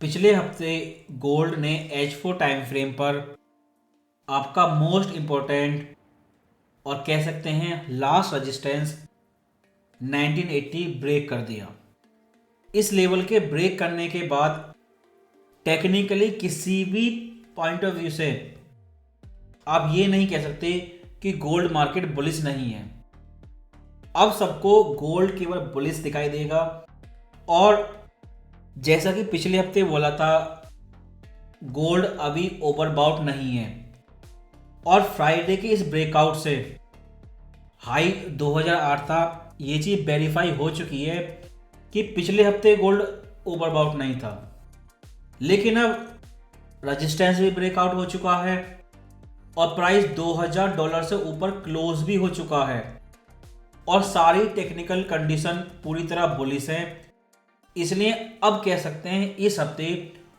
पिछले हफ्ते गोल्ड ने H4 टाइम फ्रेम पर आपका मोस्ट इम्पोर्टेंट और कह सकते हैं लास्ट रेजिस्टेंस 1980 ब्रेक कर दिया। इस लेवल के ब्रेक करने के बाद टेक्निकली किसी भी पॉइंट ऑफ व्यू से आप ये नहीं कह सकते कि गोल्ड मार्केट बुलिश नहीं है। अब सबको गोल्ड केवल बुलिश दिखाई देगा और जैसा कि पिछले हफ्ते बोला था, गोल्ड अभी ओवरबाउट नहीं है और फ्राइडे के इस ब्रेकआउट से हाई 2008 था, ये चीज़ वेरीफाई हो चुकी है कि पिछले हफ्ते गोल्ड ओवरबाउट नहीं था। लेकिन अब रेजिस्टेंस भी ब्रेकआउट हो चुका है और प्राइस $2000 से ऊपर क्लोज भी हो चुका है और सारी टेक्निकल कंडीशन पूरी तरह बुलिश है। इसलिए अब कह सकते हैं इस हफ्ते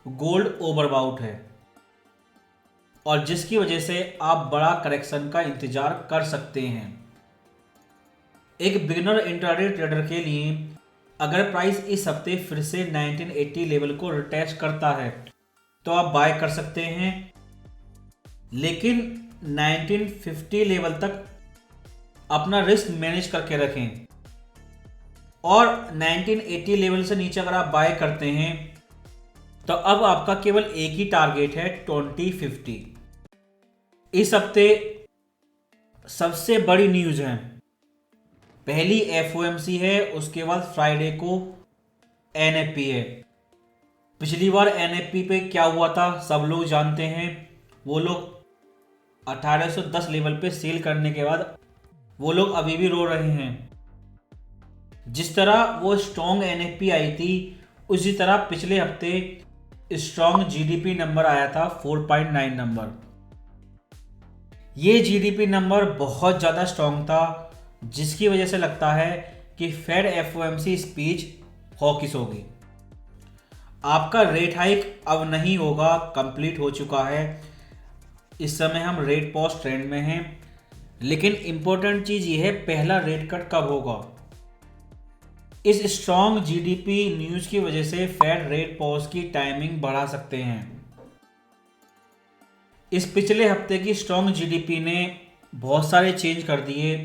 गोल्ड ओवरबाउट है और जिसकी वजह से आप बड़ा करेक्शन का इंतजार कर सकते हैं। एक बिगिनर इंट्राडे ट्रेडर के लिए अगर प्राइस इस हफ्ते फिर से 1980 लेवल को रिटेस्ट करता है तो आप बाय कर सकते हैं, लेकिन 1950 लेवल तक अपना रिस्क मैनेज करके रखें और 1980 लेवल से नीचे अगर आप बाय करते हैं तो अब आपका केवल एक ही टारगेट है 2050। इस हफ्ते सबसे बड़ी न्यूज़ है, पहली FOMC है, उसके बाद फ्राइडे को NFP है। पिछली बार NFP पे क्या हुआ था सब लोग जानते हैं। वो लोग 1810 लेवल पे सेल करने के बाद वो लोग अभी भी रो रहे हैं। जिस तरह वो स्ट्रॉन्ग NFP आई थी उसी तरह पिछले हफ्ते स्ट्रॉन्ग GDP नंबर आया था 4.9 नंबर। ये GDP नंबर बहुत ज़्यादा स्ट्रॉन्ग था जिसकी वजह से लगता है कि फेड FOMC स्पीच हॉकिश होगी। आपका रेट हाइक अब नहीं होगा, कंप्लीट हो चुका है। इस समय हम रेट पॉज ट्रेंड में हैं, लेकिन इंपॉर्टेंट चीज़ ये है पहला रेट कट कब होगा। इस स्ट्रॉन्ग GDP न्यूज़ की वजह से फेड रेट पॉज की टाइमिंग बढ़ा सकते हैं। इस पिछले हफ्ते की स्ट्रॉन्ग GDP ने बहुत सारे चेंज कर दिए।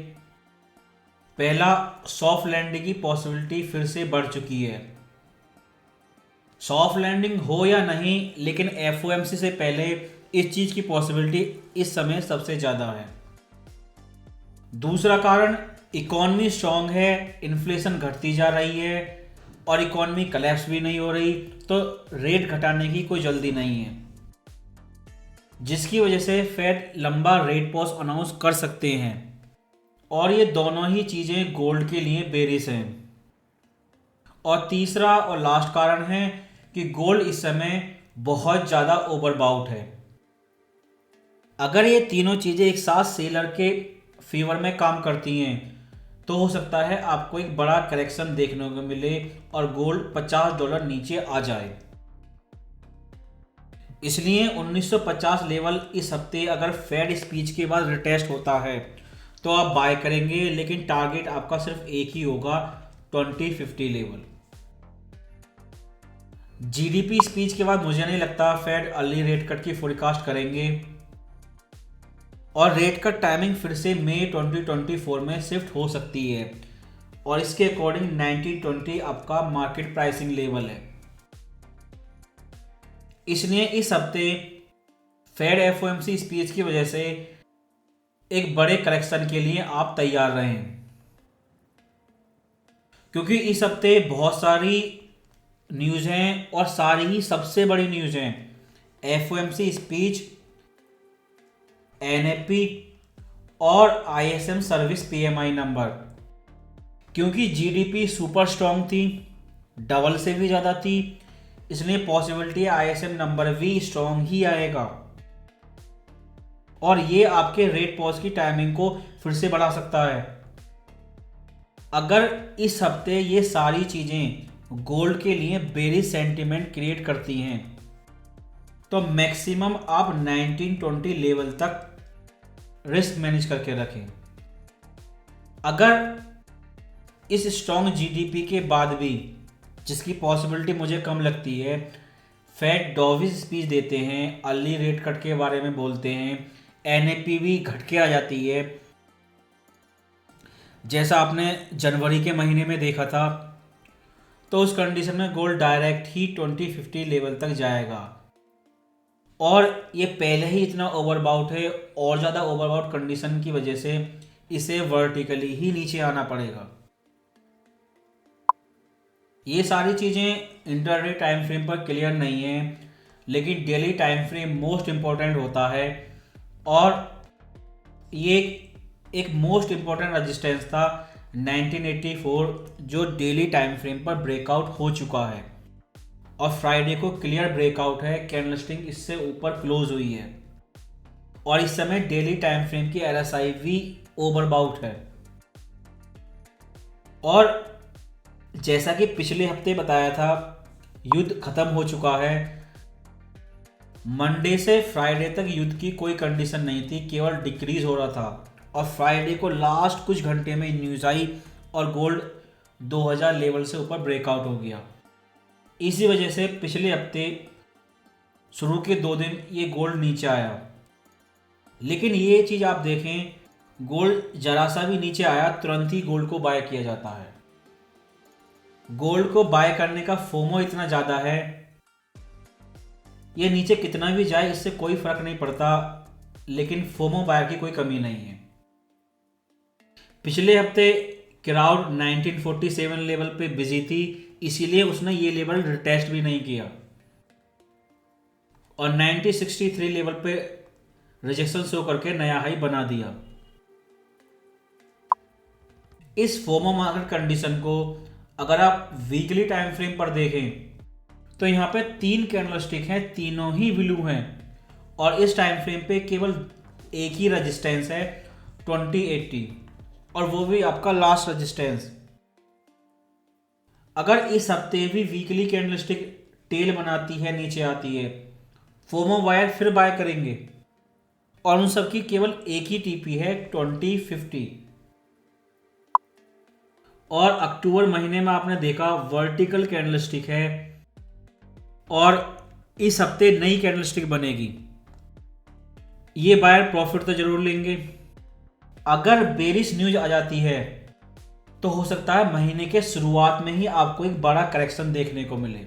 पहला, सॉफ्ट लैंडिंग की पॉसिबिलिटी फिर से बढ़ चुकी है। सॉफ्ट लैंडिंग हो या नहीं, लेकिन FOMC से पहले इस चीज़ की पॉसिबिलिटी इस समय सबसे ज़्यादा है। दूसरा कारण, इकॉनमी स्ट्रॉन्ग है, इन्फ्लेशन घटती जा रही है और इकॉनमी कलेप्स भी नहीं हो रही, तो रेट घटाने की कोई जल्दी नहीं है, जिसकी वजह से फेड लंबा रेट पॉज अनाउंस कर सकते हैं और ये दोनों ही चीज़ें गोल्ड के लिए बेरिश हैं। और तीसरा और लास्ट कारण है कि गोल्ड इस समय बहुत ज़्यादा ओवरबाउट है। अगर ये तीनों चीज़ें एक साथ सेलर के फेवर में काम करती हैं तो हो सकता है आपको एक बड़ा करेक्शन देखने को मिले और गोल्ड $50 नीचे आ जाए। इसलिए 1950 लेवल इस हफ्ते अगर फेड स्पीच के बाद रिटेस्ट होता है तो आप बाय करेंगे, लेकिन टारगेट आपका सिर्फ एक ही होगा, 2050 लेवल। GDP स्पीच के बाद मुझे नहीं लगता फेड अर्ली रेट कट की फोरकास्ट करेंगे और रेट कट टाइमिंग फिर से मई 2024 में शिफ्ट हो सकती है और इसके अकॉर्डिंग 1920 आपका मार्केट प्राइसिंग लेवल है। इसलिए इस हफ्ते फेड FOMC स्पीच की वजह से एक बड़े करेक्शन के लिए आप तैयार रहें, क्योंकि इस हफ्ते बहुत सारी न्यूज़ हैं और सारी ही सबसे बड़ी न्यूज़ हैं। FOMC स्पीच, NFP और ISM सर्विस PMI नंबर। क्योंकि GDP सुपर स्ट्रॉन्ग थी, डबल से भी ज़्यादा थी, इसलिए पॉसिबिलिटी है ISM नंबर भी स्ट्रॉन्ग ही आएगा और ये आपके रेट पॉज की टाइमिंग को फिर से बढ़ा सकता है। अगर इस हफ्ते ये सारी चीज़ें गोल्ड के लिए बेरिश सेंटीमेंट क्रिएट करती हैं तो मैक्सिमम आप 1920 लेवल तक रिस्क मैनेज करके रखें। अगर इस स्ट्रॉन्ग GDP के बाद भी, जिसकी पॉसिबिलिटी मुझे कम लगती है, फेड डॉविश स्पीच देते हैं, अर्ली रेट कट के बारे में बोलते हैं, एनएपी भी घट के आ जाती है, जैसा आपने जनवरी के महीने में देखा था। तो उस कंडीशन में गोल्ड डायरेक्ट ही 2050 लेवल तक जाएगा। और ये पहले ही इतना ओवरबाउट है, और ज़्यादा ओवरबाउट कंडीशन की वजह से इसे वर्टिकली ही नीचे आना पड़ेगा। ये सारी चीज़ें इंटरडे टाइम फ्रेम पर क्लियर नहीं है, लेकिन daily time frame most important होता है। और ये एक मोस्ट इम्पॉर्टेंट रेजिस्टेंस था 1984, जो डेली टाइम फ्रेम पर ब्रेकआउट हो चुका है और फ्राइडे को क्लियर ब्रेकआउट है, कैंडलस्टिक इससे ऊपर क्लोज हुई है और इस समय डेली टाइम फ्रेम की RSI भी ओवरबाउट है। और जैसा कि पिछले हफ्ते बताया था, युद्ध खत्म हो चुका है। मंडे से फ्राइडे तक युद्ध की कोई कंडीशन नहीं थी, केवल डिक्रीज हो रहा था। और फ्राइडे को लास्ट कुछ घंटे में न्यूज़ आई और गोल्ड 2000 लेवल से ऊपर ब्रेकआउट हो गया। इसी वजह से पिछले हफ्ते शुरू के 2 दिन ये गोल्ड नीचे आया। लेकिन ये चीज़ आप देखें, गोल्ड जरा सा भी नीचे आया तुरंत ही गोल्ड को बाय किया जाता है। गोल्ड को बाय करने का फोमो इतना ज़्यादा है, ये नीचे कितना भी जाए इससे कोई फर्क नहीं पड़ता, लेकिन फोमो बायर की कोई कमी नहीं है। पिछले हफ्ते क्राउड 1947 लेवल पे बिजी थी, इसीलिए उसने ये लेवल रिटेस्ट भी नहीं किया और 1963 लेवल पे रिजेक्शन शो करके नया हाई बना दिया। इस फोमो मार्केट कंडीशन को अगर आप वीकली टाइम फ्रेम पर देखें तो यहाँ पे 3 कैंडलस्टिक हैं, तीनों ही ब्लू हैं और इस टाइम फ्रेम पे केवल एक ही रेजिस्टेंस है 2080 और वो भी आपका लास्ट रेजिस्टेंस। अगर इस हफ्ते भी वीकली कैंडलस्टिक टेल बनाती है, नीचे आती है, फोमो वायर फिर बाय करेंगे और उन सब की केवल एक ही टीपी है 2050। और अक्टूबर महीने में आपने देखा वर्टिकल कैंडलस्टिक है और इस हफ्ते नई कैंडलस्टिक बनेगी। ये बायर प्रॉफिट तो जरूर लेंगे। अगर बेरिश न्यूज आ जाती है तो हो सकता है महीने के शुरुआत में ही आपको एक बड़ा करेक्शन देखने को मिले,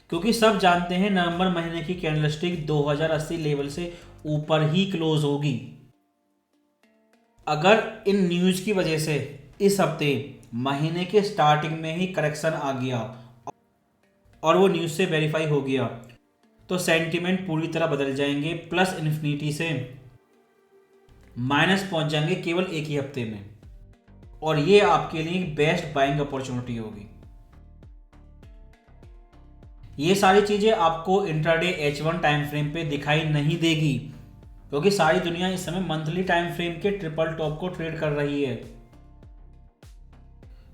क्योंकि सब जानते हैं नवंबर महीने की कैंडलस्टिक 2080 लेवल से ऊपर ही क्लोज होगी। अगर इन न्यूज की वजह से इस हफ्ते महीने के स्टार्टिंग में ही करेक्शन आ गया और वो न्यूज से वेरीफाई हो गया तो सेंटीमेंट पूरी तरह बदल जाएंगे, प्लस इन्फिनिटी से माइनस पहुंच जाएंगे केवल एक ही हफ्ते में और ये आपके लिए बेस्ट बाइंग अपॉर्चुनिटी होगी। ये सारी चीजें आपको इंट्राडे H1 टाइम फ्रेम पे दिखाई नहीं देगी, क्योंकि सारी दुनिया इस समय मंथली टाइम फ्रेम के ट्रिपल टॉप को ट्रेड कर रही है।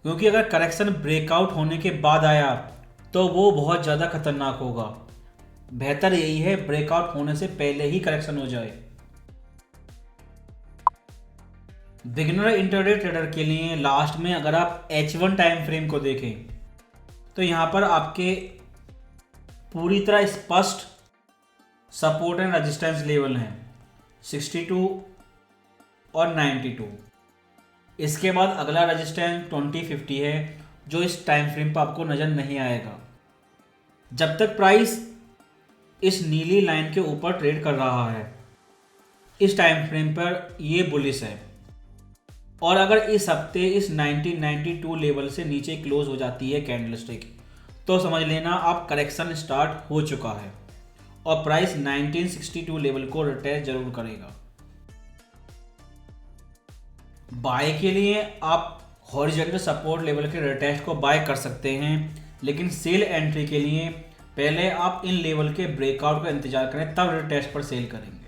क्योंकि अगर करेक्शन ब्रेकआउट होने के बाद आया तो वो बहुत ज़्यादा खतरनाक होगा। बेहतर यही है ब्रेकआउट होने से पहले ही करेक्शन हो जाए। बिगिनर इंटरडे ट्रेडर के लिए लास्ट में अगर आप H1 टाइम फ्रेम को देखें तो यहाँ पर आपके पूरी तरह स्पष्ट सपोर्ट एंड रेजिस्टेंस लेवल हैं 62 और 92। इसके बाद अगला रेजिस्टेंस 2050 है जो इस टाइम फ्रेम पर आपको नज़र नहीं आएगा जब तक प्राइस इस नीली लाइन के ऊपर ट्रेड कर रहा है। इस टाइम फ्रेम पर ये बुलिश है और अगर इस हफ्ते इस 1992 लेवल से नीचे क्लोज हो जाती है कैंडलस्टिक तो समझ लेना आप करेक्शन स्टार्ट हो चुका है और प्राइस 1962 लेवल को रिटेस्ट जरूर करेगा। बाय के लिए आप हॉरिजॉन्टल सपोर्ट लेवल के रिटेस्ट को बाय कर सकते हैं, लेकिन सेल एंट्री के लिए पहले आप इन लेवल के ब्रेकआउट का इंतजार करें, तब रिटेस्ट पर सेल करेंगे।